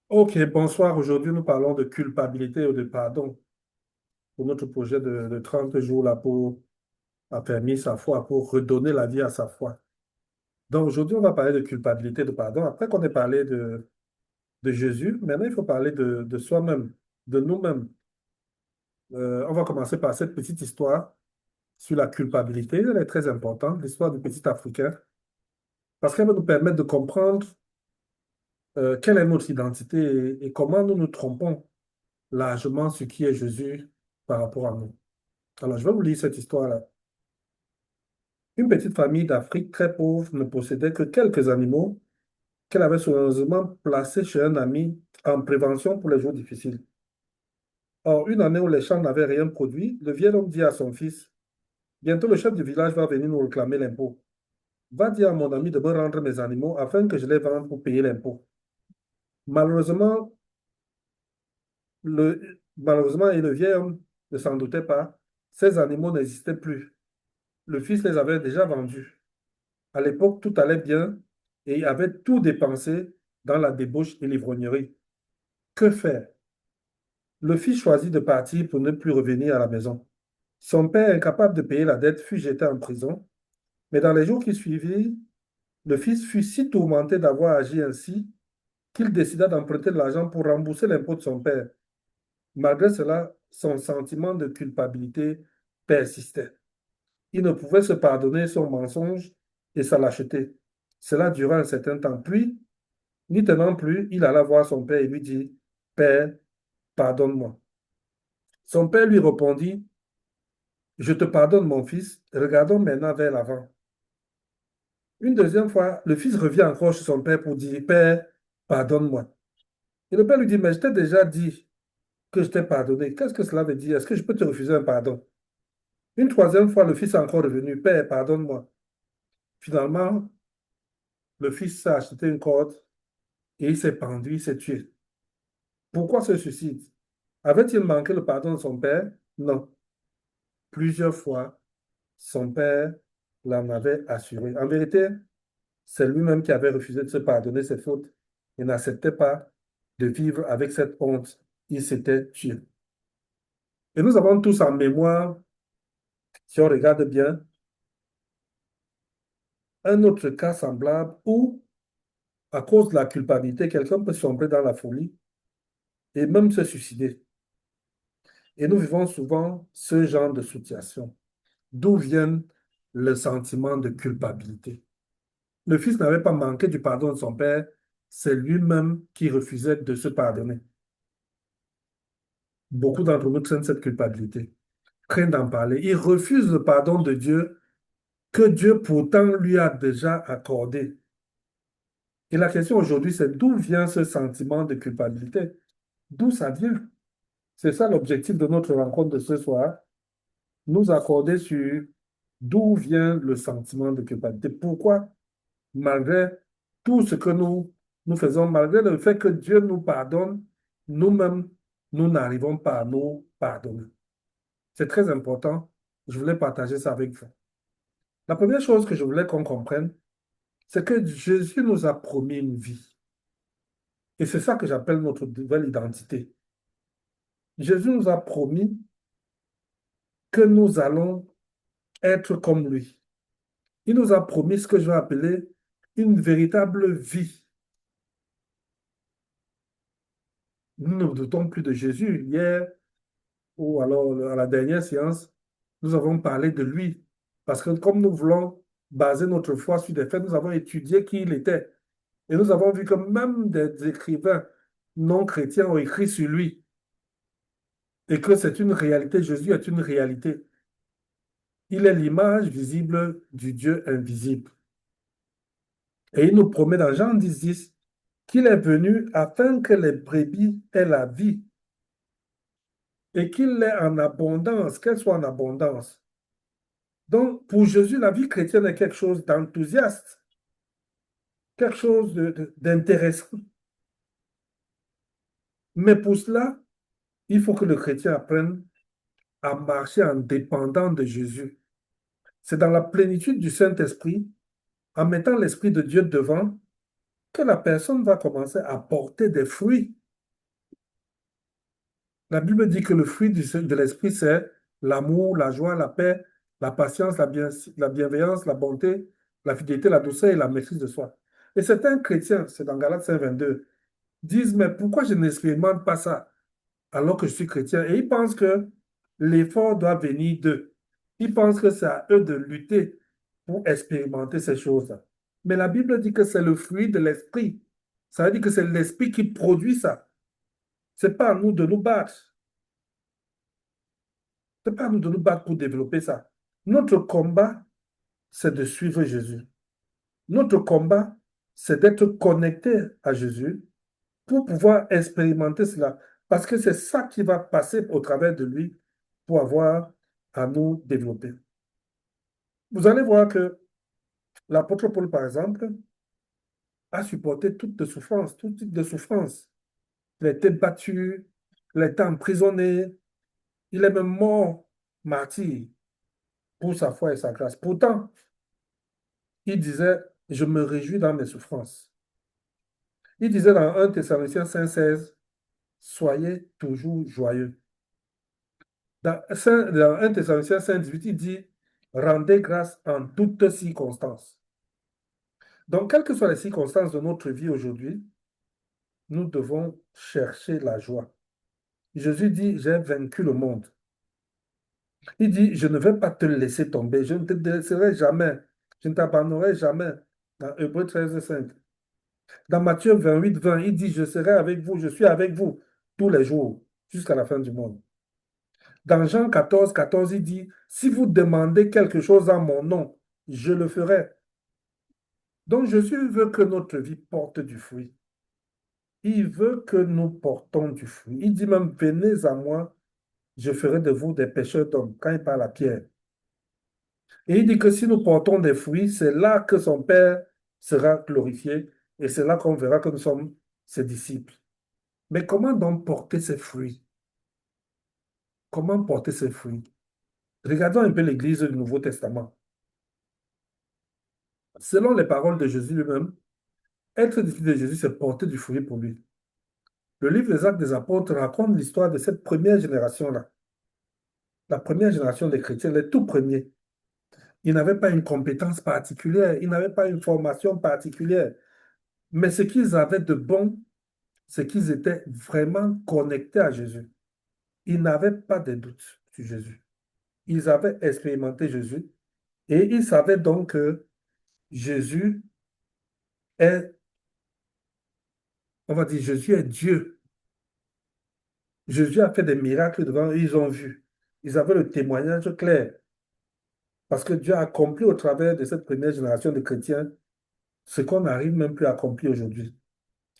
Ok, bonsoir. Aujourd'hui, nous parlons de culpabilité ou de pardon pour notre projet de 30 jours là pour affermir sa foi, pour redonner la vie à sa foi. Donc aujourd'hui, on va parler de culpabilité, de pardon. Après qu'on ait parlé de Jésus, maintenant, il faut parler de soi-même, de nous-mêmes. On va commencer par cette petite histoire sur la culpabilité. Elle est très importante, l'histoire du petit Africain, parce qu'elle va nous permettre de comprendre quelle est notre identité et comment nous nous trompons largement sur qui est Jésus par rapport à nous. Alors, je vais vous lire cette histoire-là. Une petite famille d'Afrique très pauvre ne possédait que quelques animaux qu'elle avait soigneusement placés chez un ami en prévention pour les jours difficiles. Or, une année où les champs n'avaient rien produit, le vieil homme dit à son fils, bientôt le chef du village va venir nous réclamer l'impôt. Va dire à mon ami de me rendre mes animaux afin que je les vende pour payer l'impôt. Malheureusement, malheureusement, et le vieil homme ne s'en doutait pas, ces animaux n'existaient plus. Le fils les avait déjà vendus. À l'époque, tout allait bien et il avait tout dépensé dans la débauche et l'ivrognerie. Que faire? Le fils choisit de partir pour ne plus revenir à la maison. Son père, incapable de payer la dette, fut jeté en prison. Mais dans les jours qui suivirent, le fils fut si tourmenté d'avoir agi ainsi qu'il décida d'emprunter de l'argent pour rembourser l'impôt de son père. Malgré cela, son sentiment de culpabilité persistait. Il ne pouvait se pardonner son mensonge et sa lâcheté. Cela dura un certain temps. Puis, n'y tenant plus, il alla voir son père et lui dit, Père, pardonne-moi. Son père lui répondit, Je te pardonne, mon fils, regardons maintenant vers l'avant. Une deuxième fois, le fils revient encore chez son père pour dire, Père, pardonne-moi. Et le père lui dit, Mais je t'ai déjà dit que je t'ai pardonné. Qu'est-ce que cela veut dire? Est-ce que je peux te refuser un pardon? Une troisième fois, le fils est encore revenu, Père, pardonne-moi. Finalement, le fils s'est acheté une corde et il s'est pendu, il s'est tué. Pourquoi ce suicide? Avait-il manqué le pardon de son père? Non. Plusieurs fois, son père l'en avait assuré. En vérité, c'est lui-même qui avait refusé de se pardonner ses fautes et n'acceptait pas de vivre avec cette honte. Il s'était tué. Et nous avons tous en mémoire, si on regarde bien, un autre cas semblable où, à cause de la culpabilité, quelqu'un peut sombrer dans la folie et même se suicider. Et nous vivons souvent ce genre de situation. D'où vient le sentiment de culpabilité? Le fils n'avait pas manqué du pardon de son père, c'est lui-même qui refusait de se pardonner. Beaucoup d'entre nous craignent cette culpabilité, craignent d'en parler. Ils refusent le pardon de Dieu que Dieu pourtant lui a déjà accordé. Et la question aujourd'hui, c'est d'où vient ce sentiment de culpabilité? D'où ça vient? C'est ça l'objectif de notre rencontre de ce soir, nous accorder sur d'où vient le sentiment de culpabilité. Pourquoi, malgré tout ce que nous faisons, malgré le fait que Dieu nous pardonne, nous-mêmes, nous n'arrivons pas à nous pardonner. C'est très important. Je voulais partager ça avec vous. La première chose que je voulais qu'on comprenne, c'est que Jésus nous a promis une vie. Et c'est ça que j'appelle notre nouvelle identité. Jésus nous a promis que nous allons être comme lui. Il nous a promis ce que je vais appeler une véritable vie. Nous ne doutons plus de Jésus. Hier, ou alors à la dernière séance, nous avons parlé de lui. Parce que comme nous voulons baser notre foi sur des faits, nous avons étudié qui il était. Et nous avons vu que même des écrivains non chrétiens ont écrit sur lui. Et que c'est une réalité. Jésus est une réalité. Il est l'image visible du Dieu invisible. Et il nous promet dans Jean 10, qu'il est venu afin que les brebis aient la vie et qu'il l'ait en abondance, qu'elle soit en abondance. Donc, pour Jésus, la vie chrétienne est quelque chose d'enthousiaste, quelque chose d'intéressant. Mais pour cela, il faut que le chrétien apprenne à marcher en dépendant de Jésus. C'est dans la plénitude du Saint-Esprit en mettant l'Esprit de Dieu devant, que la personne va commencer à porter des fruits. La Bible dit que le fruit de l'Esprit, c'est l'amour, la joie, la paix, la patience, la bienveillance, la bonté, la fidélité, la douceur et la maîtrise de soi. Et certains chrétiens, c'est dans Galates 5, 22, disent, mais pourquoi je n'expérimente pas ça alors que je suis chrétien? Et ils pensent que l'effort doit venir d'eux. Ils pensent que c'est à eux de lutter pour expérimenter ces choses-là. Mais la Bible dit que c'est le fruit de l'Esprit. Ça veut dire que c'est l'Esprit qui produit ça. C'est pas à nous de nous battre. C'est pas à nous de nous battre pour développer ça. Notre combat, c'est de suivre Jésus. Notre combat, c'est d'être connecté à Jésus pour pouvoir expérimenter cela. Parce que c'est ça qui va passer au travers de lui pour avoir à nous développer. Vous allez voir que l'apôtre Paul, par exemple, a supporté toutes les souffrances, tout type de souffrances. Il a été battu, il a été emprisonné, il est même mort martyr pour sa foi et sa grâce. Pourtant, il disait, je me réjouis dans mes souffrances. Il disait dans 1 Thessaloniciens 5,16, soyez toujours joyeux. Dans 1 Thessaloniciens 5,18, il dit, rendez grâce en toutes circonstances. Donc, quelles que soient les circonstances de notre vie aujourd'hui, nous devons chercher la joie. Jésus dit, j'ai vaincu le monde. Il dit, je ne vais pas te laisser tomber, je ne te laisserai jamais, je ne t'abandonnerai jamais. Dans Hébreux 13,5. Dans Matthieu 28, 20, il dit, je serai avec vous, je suis avec vous tous les jours, jusqu'à la fin du monde. Dans Jean 14, 14, il dit, si vous demandez quelque chose en mon nom, je le ferai. Donc Jésus veut que notre vie porte du fruit. Il veut que nous portons du fruit. Il dit même, venez à moi, je ferai de vous des pêcheurs d'hommes, quand il parle à Pierre. Et il dit que si nous portons des fruits, c'est là que son Père sera glorifié et c'est là qu'on verra que nous sommes ses disciples. Mais comment donc porter ces fruits? Comment porter ces fruits? Regardons un peu l'Église du Nouveau Testament. Selon les paroles de Jésus lui-même, être disciple de Jésus, c'est porter du fruit pour lui. Le livre des Actes des Apôtres raconte l'histoire de cette première génération-là. La première génération des chrétiens, les tout premiers. Ils n'avaient pas une compétence particulière, ils n'avaient pas une formation particulière. Mais ce qu'ils avaient de bon, c'est qu'ils étaient vraiment connectés à Jésus. Ils n'avaient pas de doute sur Jésus. Ils avaient expérimenté Jésus et ils savaient donc que Jésus est, on va dire, Jésus est Dieu. Jésus a fait des miracles devant eux, ils ont vu. Ils avaient le témoignage clair. Parce que Dieu a accompli au travers de cette première génération de chrétiens ce qu'on n'arrive même plus à accomplir aujourd'hui.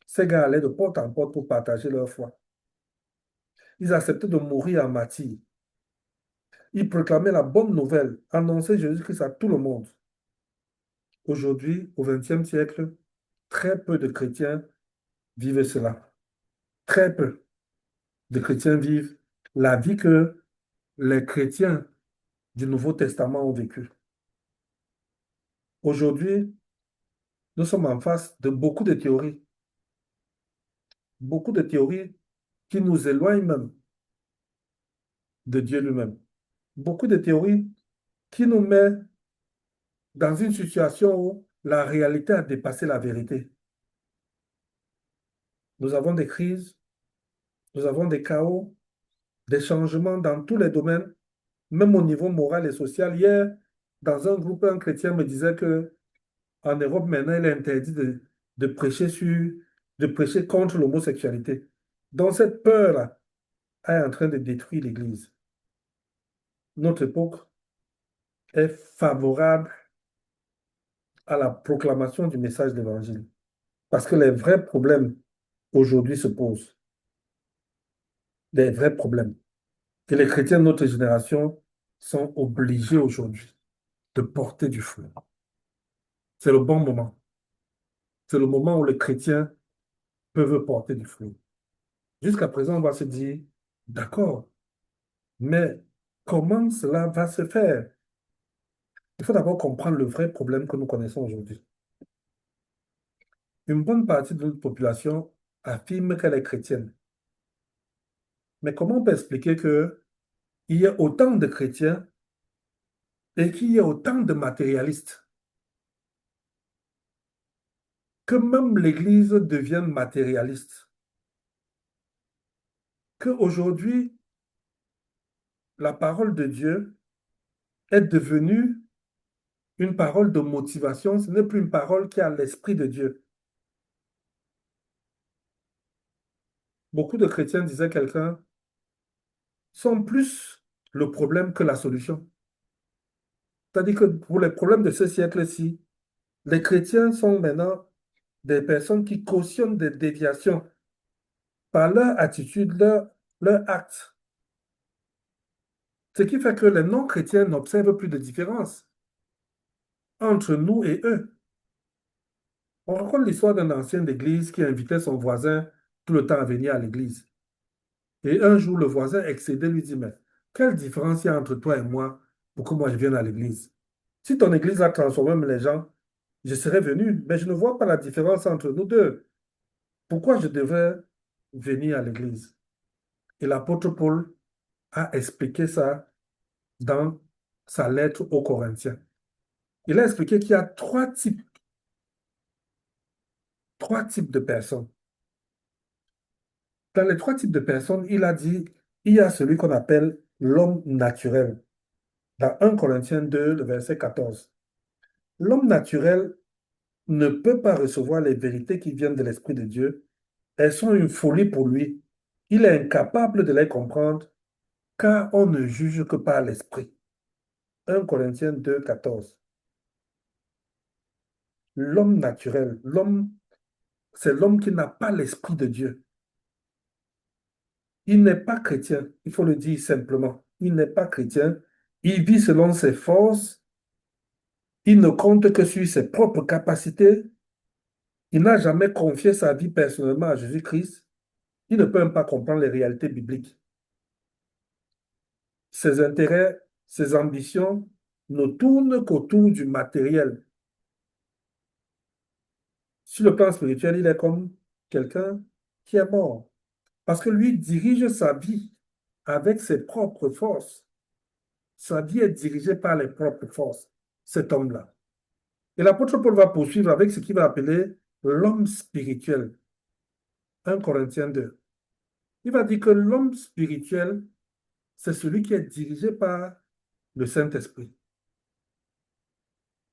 Ces gars allaient de porte en porte pour partager leur foi. Ils acceptaient de mourir en martyr. Ils proclamaient la bonne nouvelle, annonçaient Jésus-Christ à tout le monde. Aujourd'hui, au XXe siècle, très peu de chrétiens vivent cela. Très peu de chrétiens vivent la vie que les chrétiens du Nouveau Testament ont vécue. Aujourd'hui, nous sommes en face de beaucoup de théories qui nous éloignent même de Dieu lui-même. Beaucoup de théories qui nous mettent dans une situation où la réalité a dépassé la vérité. Nous avons des crises, nous avons des chaos, des changements dans tous les domaines, même au niveau moral et social. Hier, dans un groupe, un chrétien me disait que en Europe, maintenant, il est interdit de prêcher contre l'homosexualité. Donc, cette peur-là est en train de détruire l'Église. Notre époque est favorable à la proclamation du message de l'Évangile. Parce que les vrais problèmes aujourd'hui se posent. Des vrais problèmes. Et les chrétiens de notre génération sont obligés aujourd'hui de porter du fruit. C'est le bon moment. C'est le moment où les chrétiens peuvent porter du fruit. Jusqu'à présent, on va se dire, d'accord, mais comment cela va se faire? Il faut d'abord comprendre le vrai problème que nous connaissons aujourd'hui. Une bonne partie de notre population affirme qu'elle est chrétienne. Mais comment on peut expliquer qu'il y a autant de chrétiens et qu'il y a autant de matérialistes, que même l'Église devienne matérialiste, qu'aujourd'hui, la parole de Dieu est devenue une parole de motivation, ce n'est plus une parole qui a l'esprit de Dieu. Beaucoup de chrétiens, disait quelqu'un, sont plus le problème que la solution. C'est-à-dire que pour les problèmes de ce siècle-ci, les chrétiens sont maintenant des personnes qui cautionnent des déviations par leur attitude, leur acte. Ce qui fait que les non-chrétiens n'observent plus de différence entre nous et eux. On raconte l'histoire d'un ancien d'église qui invitait son voisin tout le temps à venir à l'église. Et un jour, le voisin excédé lui dit, mais quelle différence il y a entre toi et moi pour que moi je vienne à l'église? Si ton église a transformé les gens, je serais venu, mais je ne vois pas la différence entre nous deux. Pourquoi je devrais venir à l'église? Et l'apôtre Paul a expliqué ça dans sa lettre aux Corinthiens. Il a expliqué qu'il y a trois types de personnes. Dans les trois types de personnes, il a dit, il y a celui qu'on appelle l'homme naturel. Dans 1 Corinthiens 2, le verset 14. L'homme naturel ne peut pas recevoir les vérités qui viennent de l'Esprit de Dieu. Elles sont une folie pour lui. Il est incapable de les comprendre car on ne juge que par l'Esprit. 1 Corinthiens 2, 14. L'homme naturel, c'est l'homme qui n'a pas l'Esprit de Dieu. Il n'est pas chrétien, il faut le dire simplement. Il n'est pas chrétien. Il vit selon ses forces. Il ne compte que sur ses propres capacités. Il n'a jamais confié sa vie personnellement à Jésus-Christ. Il ne peut même pas comprendre les réalités bibliques. Ses intérêts, ses ambitions ne tournent qu'autour du matériel. Sur le plan spirituel, il est comme quelqu'un qui est mort. Parce que lui dirige sa vie avec ses propres forces. Sa vie est dirigée par les propres forces, cet homme-là. Et l'apôtre Paul va poursuivre avec ce qu'il va appeler l'homme spirituel. 1 Corinthiens 2. Il va dire que l'homme spirituel, c'est celui qui est dirigé par le Saint-Esprit.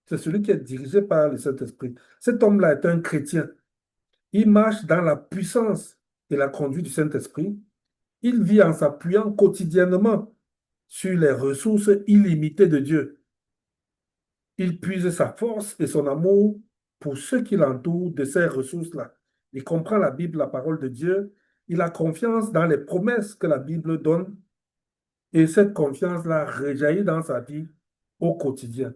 C'est celui qui est dirigé par le Saint-Esprit. Cet homme-là est un chrétien. Il marche dans la puissance et la conduite du Saint-Esprit. Il vit en s'appuyant quotidiennement sur les ressources illimitées de Dieu. Il puise sa force et son amour pour ceux qui l'entourent de ces ressources-là. Il comprend la Bible, la parole de Dieu. Il a confiance dans les promesses que la Bible donne. Et cette confiance-là rejaillit dans sa vie au quotidien.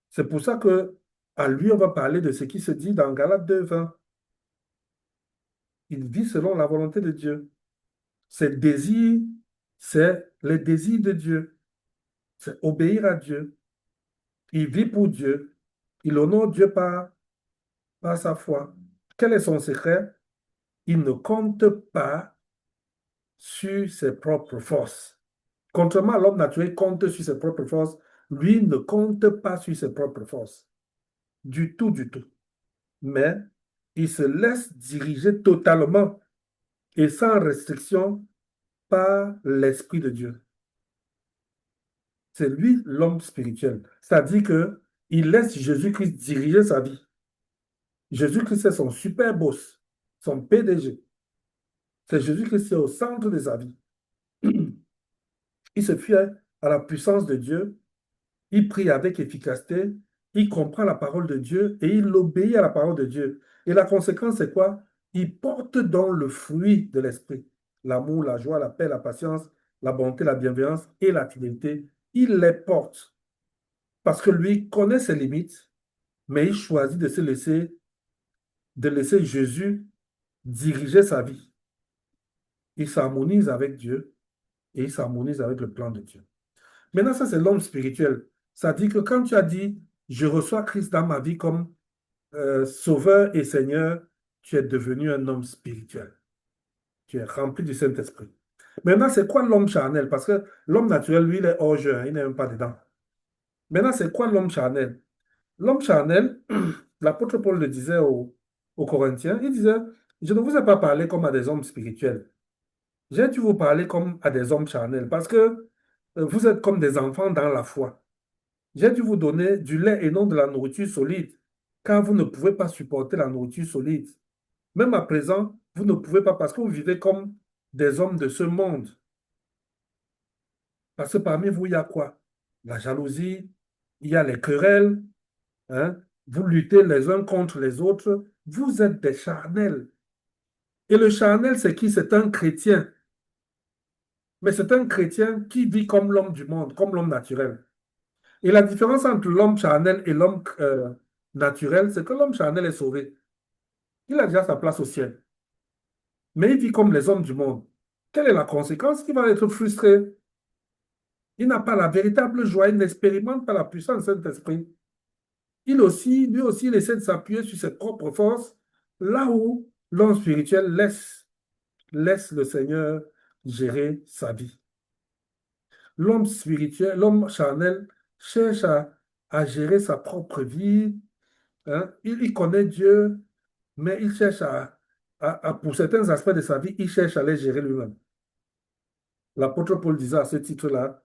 C'est pour ça que à lui, on va parler de ce qui se dit dans Galates 2:20. Il vit selon la volonté de Dieu. Ses désirs, c'est les désirs de Dieu. C'est obéir à Dieu. Il vit pour Dieu. Il honore Dieu par sa foi. Quel est son secret? Il ne compte pas sur ses propres forces. Contrairement à l'homme naturel, il compte sur ses propres forces. Lui ne compte pas sur ses propres forces. Du tout, du tout. Mais il se laisse diriger totalement et sans restriction par l'Esprit de Dieu. C'est lui l'homme spirituel. C'est-à-dire qu'il laisse Jésus-Christ diriger sa vie. Jésus-Christ est son super boss, son PDG. C'est Jésus-Christ qui est au centre de sa vie. Il se fie à la puissance de Dieu, il prie avec efficacité, il comprend la parole de Dieu et il obéit à la parole de Dieu. Et la conséquence, c'est quoi? Il porte donc le fruit de l'esprit. L'amour, la joie, la paix, la patience, la bonté, la bienveillance et la fidélité. Il les porte parce que lui connaît ses limites, mais il choisit de laisser Jésus diriger sa vie. Il s'harmonise avec Dieu et il s'harmonise avec le plan de Dieu. Maintenant, ça, c'est l'homme spirituel. Ça dit que quand tu as dit, je reçois Christ dans ma vie comme Sauveur et Seigneur, tu es devenu un homme spirituel. Tu es rempli du Saint-Esprit. Maintenant, c'est quoi l'homme charnel? Parce que l'homme naturel, lui, il est hors jeu, hein, il n'est même pas dedans. Maintenant, c'est quoi l'homme charnel? L'homme charnel, l'apôtre Paul le disait aux Corinthiens, il disait, je ne vous ai pas parlé comme à des hommes spirituels. J'ai dû vous parler comme à des hommes charnels parce que vous êtes comme des enfants dans la foi. J'ai dû vous donner du lait et non de la nourriture solide, car vous ne pouvez pas supporter la nourriture solide. Même à présent, vous ne pouvez pas parce que vous vivez comme des hommes de ce monde. Parce que parmi vous, il y a quoi? La jalousie, il y a les querelles, hein? Vous luttez les uns contre les autres. Vous êtes des charnels. Et le charnel, c'est qui? C'est un chrétien. Mais c'est un chrétien qui vit comme l'homme du monde, comme l'homme naturel. Et la différence entre l'homme charnel et l'homme naturel, c'est que l'homme charnel est sauvé. Il a déjà sa place au ciel. Mais il vit comme les hommes du monde. Quelle est la conséquence? Il va être frustré. Il n'a pas la véritable joie, il n'expérimente pas la puissance du Saint-Esprit. Lui aussi, il essaie de s'appuyer sur ses propres forces, là où l'homme spirituel laisse le Seigneur gérer sa vie. L'homme spirituel, l'homme charnel cherche à gérer sa propre vie, hein. Il connaît Dieu, mais il cherche pour certains aspects de sa vie, il cherche à les gérer lui-même. L'apôtre Paul disait à ce titre-là,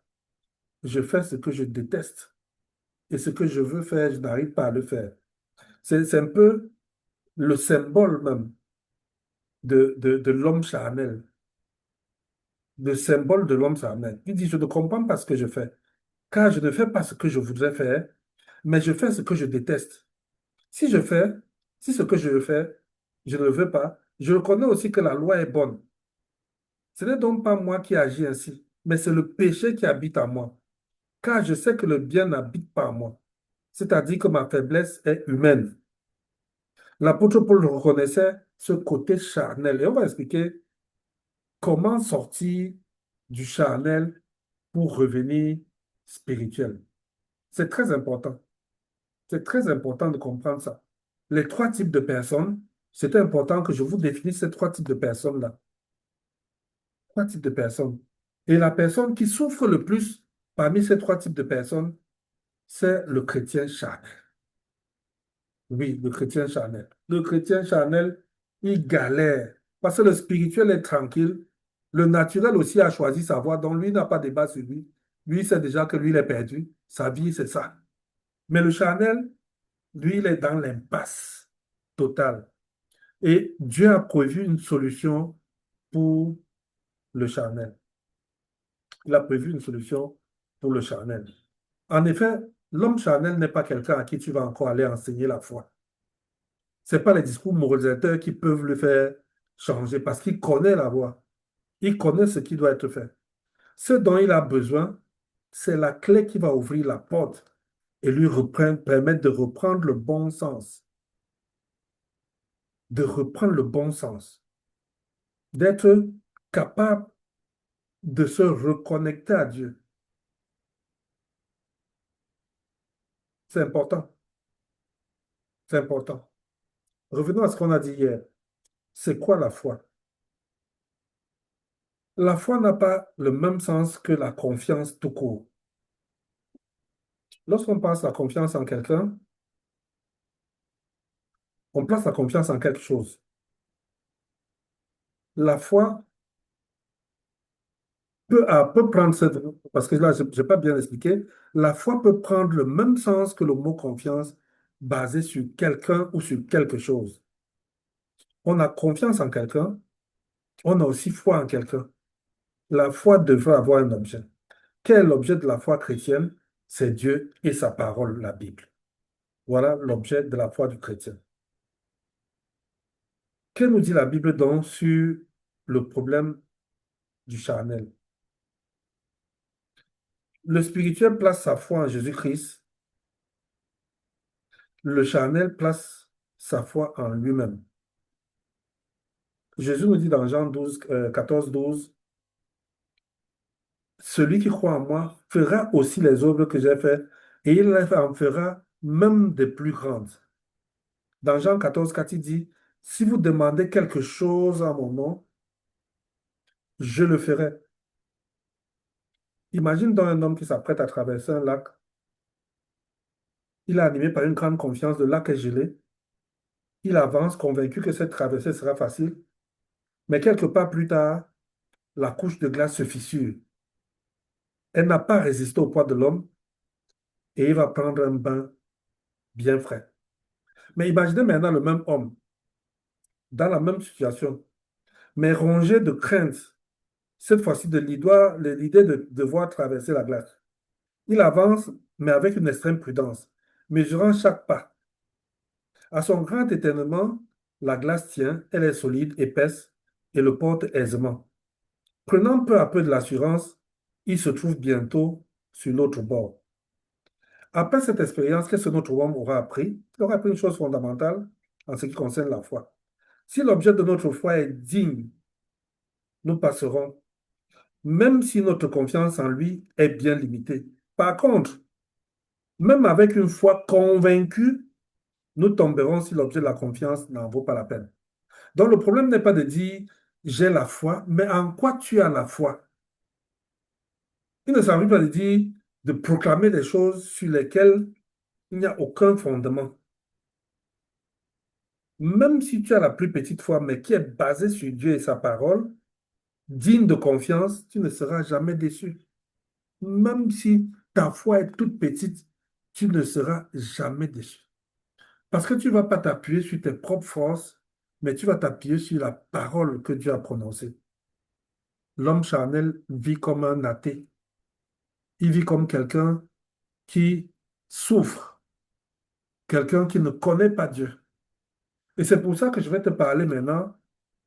je fais ce que je déteste et ce que je veux faire, je n'arrive pas à le faire. C'est un peu le symbole même de l'homme charnel, le symbole de l'homme charnel. Il dit, je ne comprends pas ce que je fais, car je ne fais pas ce que je voudrais faire, mais je fais ce que je déteste. Si je fais, si ce que je veux faire, je ne le veux pas, je reconnais aussi que la loi est bonne. Ce n'est donc pas moi qui agis ainsi, mais c'est le péché qui habite en moi, car je sais que le bien n'habite pas en moi. C'est-à-dire que ma faiblesse est humaine. L'apôtre Paul reconnaissait ce côté charnel. Et on va expliquer comment sortir du charnel pour revenir spirituel. C'est très important. C'est très important de comprendre ça. Les trois types de personnes, c'est important que je vous définisse ces trois types de personnes-là. Trois types de personnes. Et la personne qui souffre le plus parmi ces trois types de personnes, c'est le chrétien charnel. Oui, le chrétien charnel. Le chrétien charnel, il galère. Parce que le spirituel est tranquille. Le naturel aussi a choisi sa voie, donc lui n'a pas de débat sur lui. Lui, sait déjà que lui, il est perdu. Sa vie, c'est ça. Mais le charnel, lui, il est dans l'impasse totale. Et Dieu a prévu une solution pour le charnel. Il a prévu une solution pour le charnel. En effet, l'homme charnel n'est pas quelqu'un à qui tu vas encore aller enseigner la foi. Ce n'est pas les discours moralisateurs qui peuvent le faire changer parce qu'il connaît la voie. Il connaît ce qui doit être fait. Ce dont il a besoin, c'est la clé qui va ouvrir la porte et permettre de reprendre le bon sens. De reprendre le bon sens. D'être capable de se reconnecter à Dieu. C'est important. C'est important. Revenons à ce qu'on a dit hier. C'est quoi la foi? La foi n'a pas le même sens que la confiance tout court. Lorsqu'on passe la confiance en quelqu'un, on place la confiance en quelque chose. La foi peut prendre cette... Parce que là, je n'ai pas bien expliqué. La foi peut prendre le même sens que le mot confiance basé sur quelqu'un ou sur quelque chose. On a confiance en quelqu'un, on a aussi foi en quelqu'un. La foi devrait avoir un objet. Quel est l'objet de la foi chrétienne? C'est Dieu et sa parole, la Bible. Voilà l'objet de la foi du chrétien. Que nous dit la Bible donc sur le problème du charnel? Le spirituel place sa foi en Jésus-Christ. Le charnel place sa foi en lui-même. Jésus nous dit dans Jean 12, 14, 12, celui qui croit en moi fera aussi les œuvres que j'ai faites et il en fera même des plus grandes. Dans Jean 14, 4, il dit, si vous demandez quelque chose en mon nom, je le ferai. Imagine donc un homme qui s'apprête à traverser un lac. Il est animé par une grande confiance, le lac est gelé. Il avance convaincu que cette traversée sera facile. Mais quelque part plus tard, la couche de glace se fissure. Elle n'a pas résisté au poids de l'homme et il va prendre un bain bien frais. Mais imaginez maintenant le même homme dans la même situation, mais rongé de crainte, cette fois-ci de l'idée de devoir traverser la glace. Il avance, mais avec une extrême prudence, mesurant chaque pas. À son grand étonnement, la glace tient, elle est solide, épaisse, et le porte aisément. Prenant peu à peu de l'assurance, il se trouve bientôt sur l'autre bord. Après cette expérience, qu'est-ce que notre homme aura appris? Il aura appris une chose fondamentale en ce qui concerne la foi. Si l'objet de notre foi est digne, nous passerons, même si notre confiance en lui est bien limitée. Par contre, même avec une foi convaincue, nous tomberons si l'objet de la confiance n'en vaut pas la peine. Donc le problème n'est pas de dire j'ai la foi, mais en quoi tu as la foi? Il ne s'agit pas de dire de proclamer des choses sur lesquelles il n'y a aucun fondement. Même si tu as la plus petite foi, mais qui est basée sur Dieu et sa parole, digne de confiance, tu ne seras jamais déçu. Même si ta foi est toute petite, tu ne seras jamais déçu. Parce que tu ne vas pas t'appuyer sur tes propres forces, mais tu vas t'appuyer sur la parole que Dieu a prononcée. L'homme charnel vit comme un athée. Il vit comme quelqu'un qui souffre, quelqu'un qui ne connaît pas Dieu. Et c'est pour ça que je vais te parler maintenant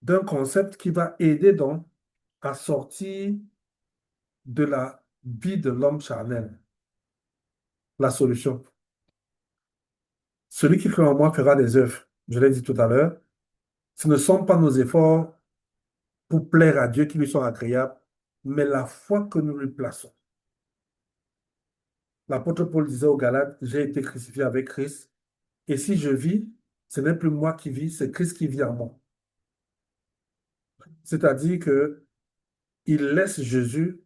d'un concept qui va aider donc à sortir de la vie de l'homme charnel. La solution. Celui qui crée en moi fera des œuvres. Je l'ai dit tout à l'heure. Ce ne sont pas nos efforts pour plaire à Dieu qui lui sont agréables, mais la foi que nous lui plaçons. L'apôtre Paul disait aux Galates, j'ai été crucifié avec Christ, et si je vis, ce n'est plus moi qui vis, c'est Christ qui vit en moi. C'est-à-dire que il laisse Jésus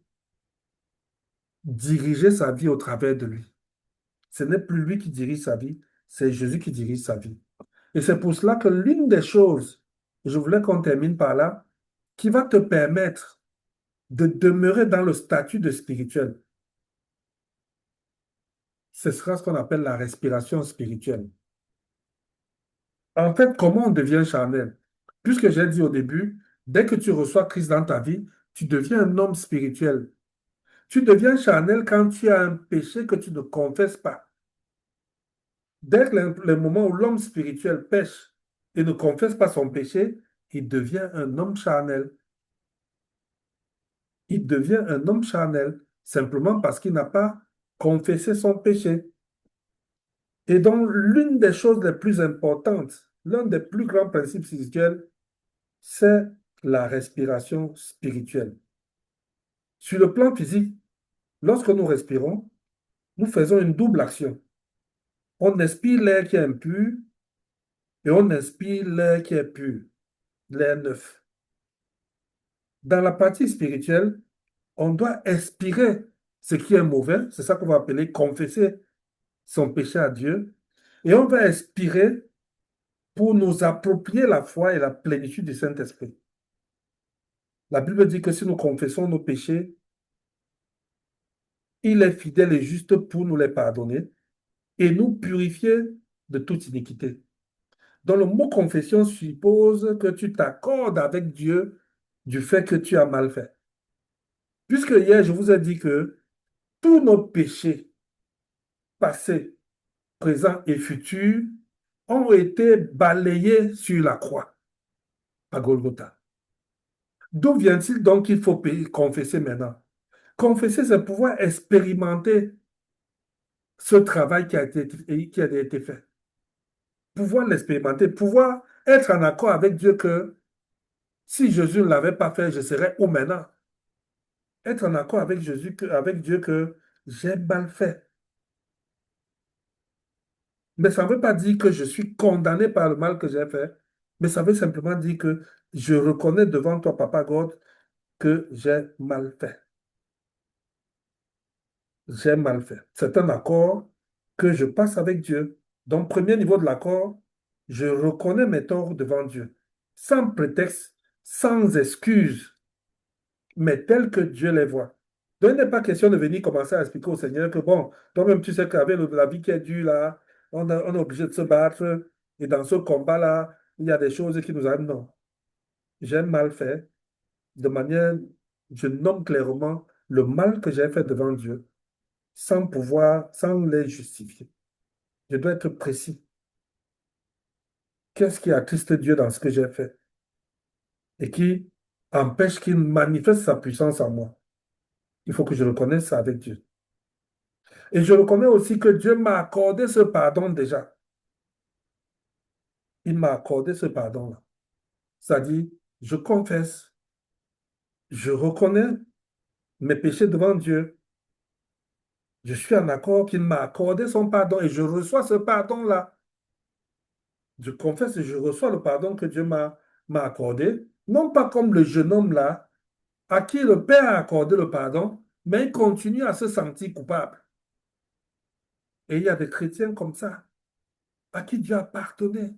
diriger sa vie au travers de lui. Ce n'est plus lui qui dirige sa vie, c'est Jésus qui dirige sa vie. Et c'est pour cela que l'une des choses, je voulais qu'on termine par là, qui va te permettre de demeurer dans le statut de spirituel, ce sera ce qu'on appelle la respiration spirituelle. En fait, comment on devient charnel? Puisque j'ai dit au début, dès que tu reçois Christ dans ta vie, tu deviens un homme spirituel. Tu deviens charnel quand tu as un péché que tu ne confesses pas. Dès que le moment où l'homme spirituel pêche et ne confesse pas son péché, il devient un homme charnel. Il devient un homme charnel simplement parce qu'il n'a pas confessé son péché. Et donc, l'une des choses les plus importantes, l'un des plus grands principes spirituels, c'est la respiration spirituelle. Sur le plan physique, lorsque nous respirons, nous faisons une double action. On expire l'air qui est impur et on inspire l'air qui est pur, l'air neuf. Dans la partie spirituelle, on doit expirer ce qui est mauvais, c'est ça qu'on va appeler confesser son péché à Dieu, et on va expirer pour nous approprier la foi et la plénitude du Saint-Esprit. La Bible dit que si nous confessons nos péchés, il est fidèle et juste pour nous les pardonner et nous purifier de toute iniquité. Donc le mot confession suppose que tu t'accordes avec Dieu du fait que tu as mal fait. Puisque hier, je vous ai dit que tous nos péchés, passés, présents et futurs, ont été balayés sur la croix à Golgotha. D'où vient-il donc qu'il faut confesser maintenant? Confesser, c'est pouvoir expérimenter ce travail qui a été fait. Pouvoir l'expérimenter, pouvoir être en accord avec Dieu que si Jésus ne l'avait pas fait, je serais où maintenant? Être en accord avec Jésus, avec Dieu que j'ai mal fait. Mais ça ne veut pas dire que je suis condamné par le mal que j'ai fait, mais ça veut simplement dire que je reconnais devant toi, Papa God, que j'ai mal fait. J'ai mal fait. C'est un accord que je passe avec Dieu. Donc, premier niveau de l'accord, je reconnais mes torts devant Dieu, sans prétexte, sans excuse, mais tels que Dieu les voit. Donc, il n'est pas question de venir commencer à expliquer au Seigneur que, bon, toi-même, tu sais qu'avec la vie qui est dure, là, on est obligé de se battre, et dans ce combat-là, il y a des choses qui nous arrivent. Non, j'ai mal fait, de manière, je nomme clairement le mal que j'ai fait devant Dieu, sans pouvoir, sans les justifier. Je dois être précis. Qu'est-ce qui attriste Dieu dans ce que j'ai fait et qui empêche qu'il manifeste sa puissance en moi? Il faut que je reconnaisse ça avec Dieu. Et je reconnais aussi que Dieu m'a accordé ce pardon déjà. Il m'a accordé ce pardon-là. C'est-à-dire, je confesse, je reconnais mes péchés devant Dieu. Je suis en accord qu'il m'a accordé son pardon et je reçois ce pardon-là. Je confesse et je reçois le pardon que Dieu m'a accordé, non pas comme le jeune homme là, à qui le Père a accordé le pardon, mais il continue à se sentir coupable. Et il y a des chrétiens comme ça, à qui Dieu a pardonné,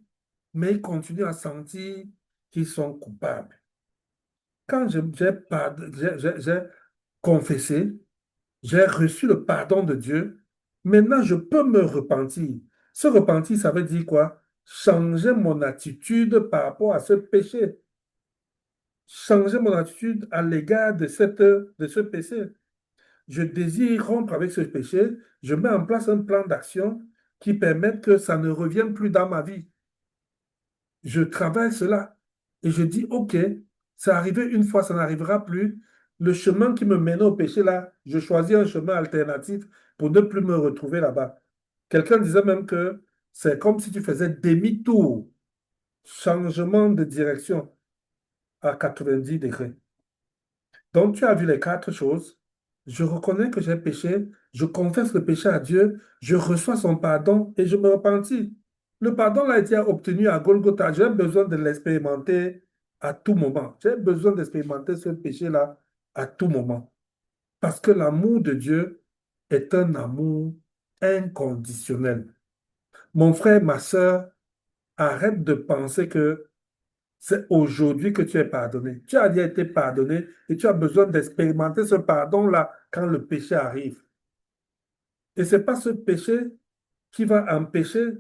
mais ils continuent à sentir qu'ils sont coupables. Quand j'ai confessé, j'ai reçu le pardon de Dieu, maintenant je peux me repentir. Se repentir, ça veut dire quoi? Changer mon attitude par rapport à ce péché. Changer mon attitude à l'égard de ce péché. Je désire rompre avec ce péché, je mets en place un plan d'action qui permette que ça ne revienne plus dans ma vie. Je travaille cela et je dis, OK, c'est arrivé une fois, ça n'arrivera plus. Le chemin qui me mène au péché, là, je choisis un chemin alternatif pour ne plus me retrouver là-bas. Quelqu'un disait même que c'est comme si tu faisais demi-tour, changement de direction à 90 degrés. Donc, tu as vu les quatre choses. Je reconnais que j'ai péché, je confesse le péché à Dieu, je reçois son pardon et je me repentis. Le pardon a été obtenu à Golgotha. J'ai besoin de l'expérimenter à tout moment. J'ai besoin d'expérimenter ce péché-là à tout moment. Parce que l'amour de Dieu est un amour inconditionnel. Mon frère, ma soeur, arrête de penser que c'est aujourd'hui que tu es pardonné. Tu as déjà été pardonné et tu as besoin d'expérimenter ce pardon-là quand le péché arrive. Et ce n'est pas ce péché qui va empêcher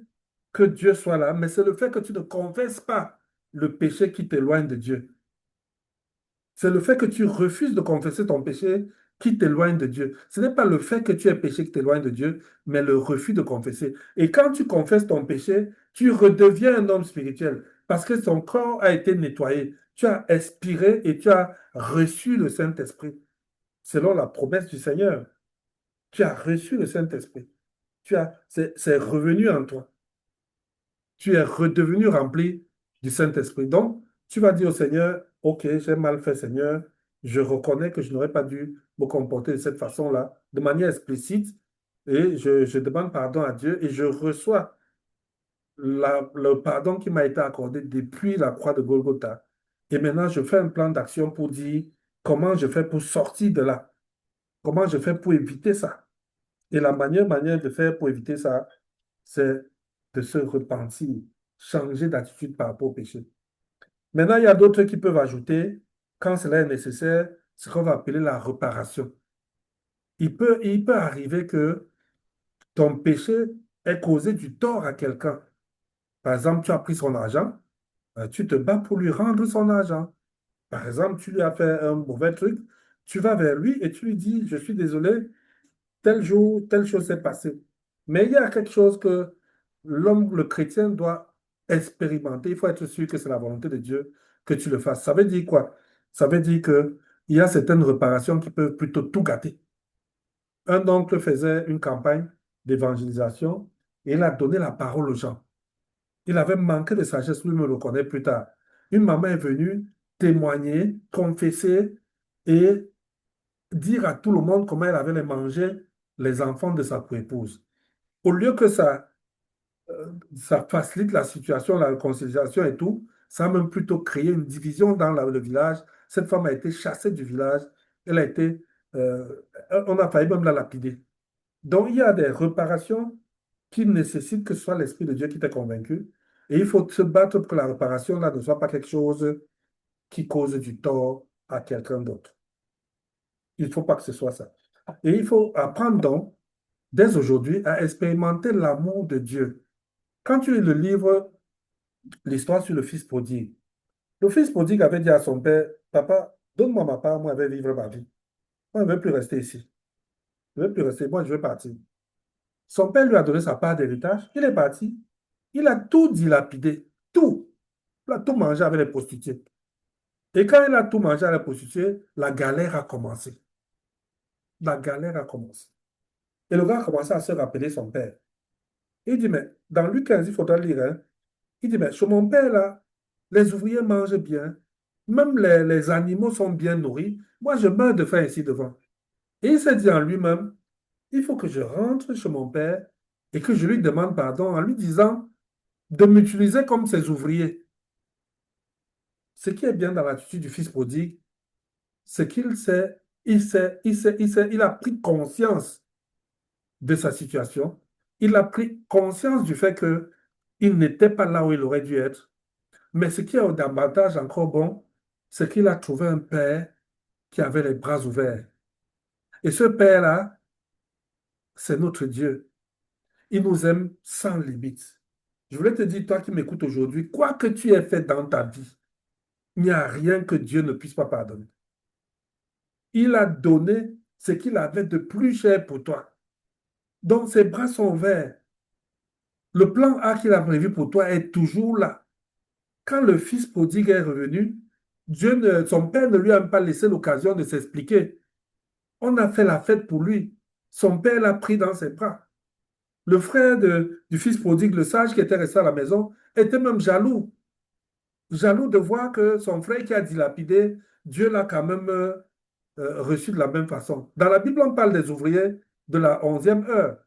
que Dieu soit là, mais c'est le fait que tu ne confesses pas le péché qui t'éloigne de Dieu. C'est le fait que tu refuses de confesser ton péché qui t'éloigne de Dieu. Ce n'est pas le fait que tu aies péché qui t'éloigne de Dieu, mais le refus de confesser. Et quand tu confesses ton péché, tu redeviens un homme spirituel parce que ton corps a été nettoyé. Tu as expiré et tu as reçu le Saint-Esprit, selon la promesse du Seigneur. Tu as reçu le Saint-Esprit. C'est revenu en toi. Tu es redevenu rempli du Saint-Esprit. Donc, tu vas dire au Seigneur, OK, j'ai mal fait, Seigneur. Je reconnais que je n'aurais pas dû me comporter de cette façon-là, de manière explicite, et je demande pardon à Dieu et je reçois le pardon qui m'a été accordé depuis la croix de Golgotha. Et maintenant, je fais un plan d'action pour dire comment je fais pour sortir de là, comment je fais pour éviter ça. Et la manière de faire pour éviter ça, c'est de se repentir, changer d'attitude par rapport au péché. Maintenant, il y a d'autres qui peuvent ajouter, quand cela est nécessaire, ce qu'on va appeler la réparation. Il peut arriver que ton péché ait causé du tort à quelqu'un. Par exemple, tu as pris son argent, tu te bats pour lui rendre son argent. Par exemple, tu lui as fait un mauvais truc, tu vas vers lui et tu lui dis, je suis désolé, tel jour, telle chose s'est passée. Mais il y a quelque chose que l'homme, le chrétien, doit expérimenter. Il faut être sûr que c'est la volonté de Dieu que tu le fasses. Ça veut dire quoi? Ça veut dire que il y a certaines réparations qui peuvent plutôt tout gâter. Un oncle faisait une campagne d'évangélisation et il a donné la parole aux gens. Il avait manqué de sagesse, lui me le connaît plus tard. Une maman est venue témoigner, confesser et dire à tout le monde comment elle avait les mangé les enfants de sa épouse. Au lieu que ça ça facilite la situation, la réconciliation et tout. Ça a même plutôt créé une division dans le village. Cette femme a été chassée du village. Elle a été, euh, on a failli même la lapider. Donc, il y a des réparations qui nécessitent que ce soit l'Esprit de Dieu qui t'ait convaincu. Et il faut se battre pour que la réparation là ne soit pas quelque chose qui cause du tort à quelqu'un d'autre. Il ne faut pas que ce soit ça. Et il faut apprendre donc, dès aujourd'hui, à expérimenter l'amour de Dieu. Quand tu lis le livre, l'histoire sur le fils prodigue, le fils prodigue avait dit à son père, Papa, donne-moi ma part, moi, je vais vivre ma vie. Moi, je ne veux plus rester ici. Je ne veux plus rester, moi, je veux partir. Son père lui a donné sa part d'héritage, il est parti. Il a tout dilapidé, tout. Il a tout mangé avec les prostituées. Et quand il a tout mangé avec les prostituées, la galère a commencé. La galère a commencé. Et le gars a commencé à se rappeler son père. Il dit, mais dans Luc 15, il faudra lire, hein. Il dit, mais chez mon père, là, les ouvriers mangent bien, même les animaux sont bien nourris. Moi, je meurs de faim ici devant. Et il s'est dit en lui-même, il faut que je rentre chez mon père et que je lui demande pardon en lui disant de m'utiliser comme ses ouvriers. Ce qui est bien dans l'attitude du fils prodigue, c'est qu'il sait, il a pris conscience de sa situation. Il a pris conscience du fait que il n'était pas là où il aurait dû être. Mais ce qui est davantage encore bon, c'est qu'il a trouvé un père qui avait les bras ouverts. Et ce père-là, c'est notre Dieu. Il nous aime sans limite. Je voulais te dire, toi qui m'écoutes aujourd'hui, quoi que tu aies fait dans ta vie, il n'y a rien que Dieu ne puisse pas pardonner. Il a donné ce qu'il avait de plus cher pour toi. Donc ses bras sont ouverts. Le plan A qu'il a prévu pour toi est toujours là. Quand le fils prodigue est revenu, son père ne lui a même pas laissé l'occasion de s'expliquer. On a fait la fête pour lui. Son père l'a pris dans ses bras. Le frère du fils prodigue, le sage qui était resté à la maison, était même jaloux. Jaloux de voir que son frère qui a dilapidé, Dieu l'a quand même reçu de la même façon. Dans la Bible, on parle des ouvriers de la 11e heure.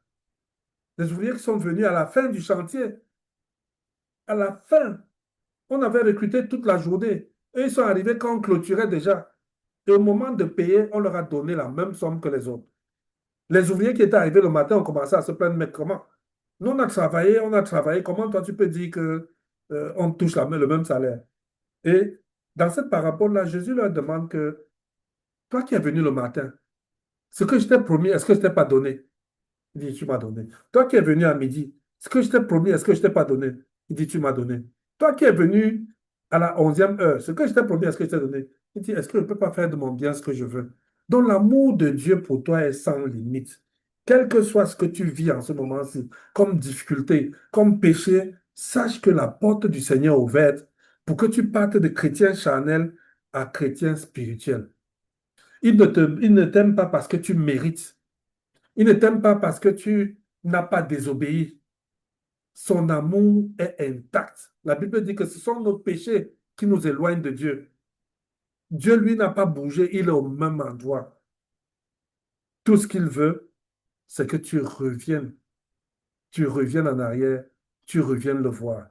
Des ouvriers qui sont venus à la fin du chantier. À la fin, on avait recruté toute la journée. Et ils sont arrivés quand on clôturait déjà. Et au moment de payer, on leur a donné la même somme que les autres. Les ouvriers qui étaient arrivés le matin ont commencé à se plaindre, mais comment? Nous, on a travaillé. Comment toi, tu peux dire que, on touche le même salaire? Et dans cette parabole-là, Jésus leur demande que, toi qui es venu le matin, ce que je t'ai promis, est-ce que je t'ai pas donné? Il dit, tu m'as donné. Toi qui es venu à midi, ce que je t'ai promis, est-ce que je t'ai pas donné? Il dit, tu m'as donné. Toi qui es venu à la 11e heure, ce que je t'ai promis, est-ce que je t'ai donné? Il dit, est-ce que je ne peux pas faire de mon bien ce que je veux? Donc l'amour de Dieu pour toi est sans limite. Quel que soit ce que tu vis en ce moment-ci, comme difficulté, comme péché, sache que la porte du Seigneur est ouverte pour que tu partes de chrétien charnel à chrétien spirituel. Il ne t'aime pas parce que tu mérites. Il ne t'aime pas parce que tu n'as pas désobéi. Son amour est intact. La Bible dit que ce sont nos péchés qui nous éloignent de Dieu. Dieu, lui, n'a pas bougé, il est au même endroit. Tout ce qu'il veut, c'est que tu reviennes en arrière, tu reviennes le voir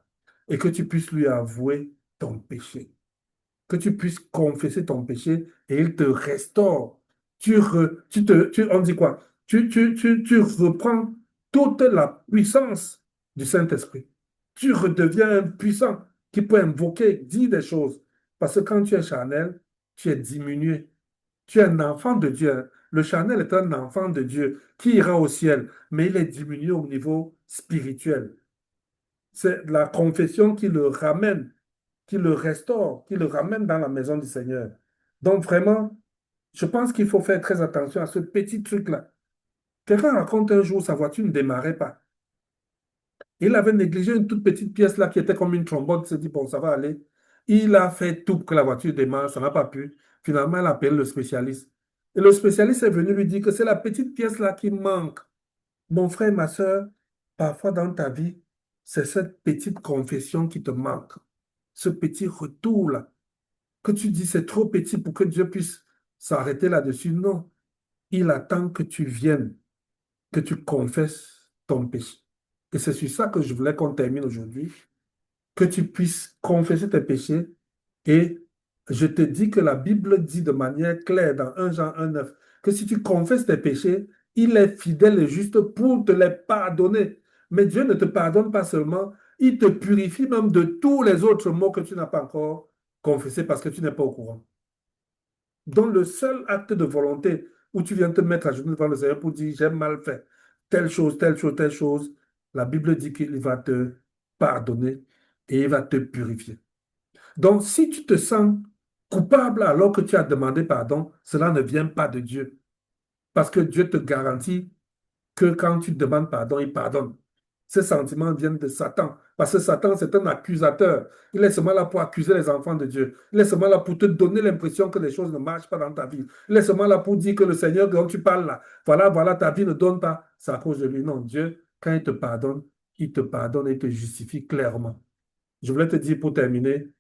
et que tu puisses lui avouer ton péché, que tu puisses confesser ton péché et il te restaure. On dit quoi? Tu reprends toute la puissance du Saint-Esprit. Tu redeviens un puissant qui peut invoquer, dire des choses. Parce que quand tu es charnel, tu es diminué. Tu es un enfant de Dieu, hein. Le charnel est un enfant de Dieu qui ira au ciel, mais il est diminué au niveau spirituel. C'est la confession qui le ramène, qui le restaure, qui le ramène dans la maison du Seigneur. Donc vraiment, je pense qu'il faut faire très attention à ce petit truc-là. Quelqu'un raconte un jour sa voiture ne démarrait pas. Il avait négligé une toute petite pièce là qui était comme une trombone. Il s'est dit, bon, ça va aller. Il a fait tout pour que la voiture démarre, ça n'a pas pu. Finalement, il a appelé le spécialiste. Et le spécialiste est venu lui dire que c'est la petite pièce là qui manque. Mon frère, ma soeur, parfois dans ta vie, c'est cette petite confession qui te manque. Ce petit retour-là, que tu dis c'est trop petit pour que Dieu puisse s'arrêter là-dessus. Non, il attend que tu viennes, que tu confesses ton péché. Et c'est sur ça que je voulais qu'on termine aujourd'hui, que tu puisses confesser tes péchés. Et je te dis que la Bible dit de manière claire dans 1 Jean 1,9 que si tu confesses tes péchés, il est fidèle et juste pour te les pardonner. Mais Dieu ne te pardonne pas seulement, il te purifie même de tous les autres maux que tu n'as pas encore confessés parce que tu n'es pas au courant. Donc le seul acte de volonté où tu viens te mettre à genoux devant le Seigneur pour dire j'ai mal fait telle chose, telle chose, telle chose, la Bible dit qu'il va te pardonner et il va te purifier. Donc, si tu te sens coupable alors que tu as demandé pardon, cela ne vient pas de Dieu. Parce que Dieu te garantit que quand tu demandes pardon, il pardonne. Ces sentiments viennent de Satan. Parce que Satan, c'est un accusateur. Il est seulement là pour accuser les enfants de Dieu. Il est seulement là pour te donner l'impression que les choses ne marchent pas dans ta vie. Il est seulement là pour dire que le Seigneur dont tu parles là, voilà, voilà, ta vie ne donne pas. C'est à cause de lui. Non, Dieu, quand il te pardonne et te justifie clairement. Je voulais te dire pour terminer,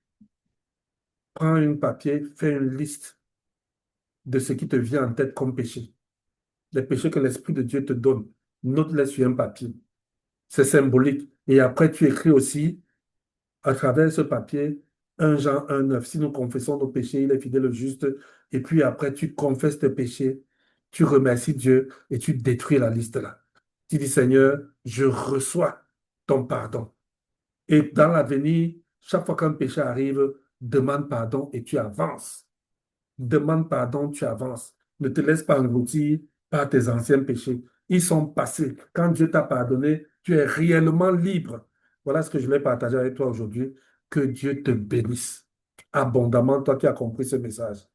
prends un papier, fais une liste de ce qui te vient en tête comme péché. Les péchés que l'Esprit de Dieu te donne. Note-les sur un papier. C'est symbolique. Et après, tu écris aussi, à travers ce papier, 1 Jean 1,9. Si nous confessons nos péchés, il est fidèle et juste. Et puis après, tu confesses tes péchés, tu remercies Dieu et tu détruis la liste là. Tu dis, Seigneur, je reçois ton pardon. Et dans l'avenir, chaque fois qu'un péché arrive, demande pardon et tu avances. Demande pardon, tu avances. Ne te laisse pas engloutir par tes anciens péchés. Ils sont passés. Quand Dieu t'a pardonné, tu es réellement libre. Voilà ce que je voulais partager avec toi aujourd'hui. Que Dieu te bénisse abondamment, toi qui as compris ce message.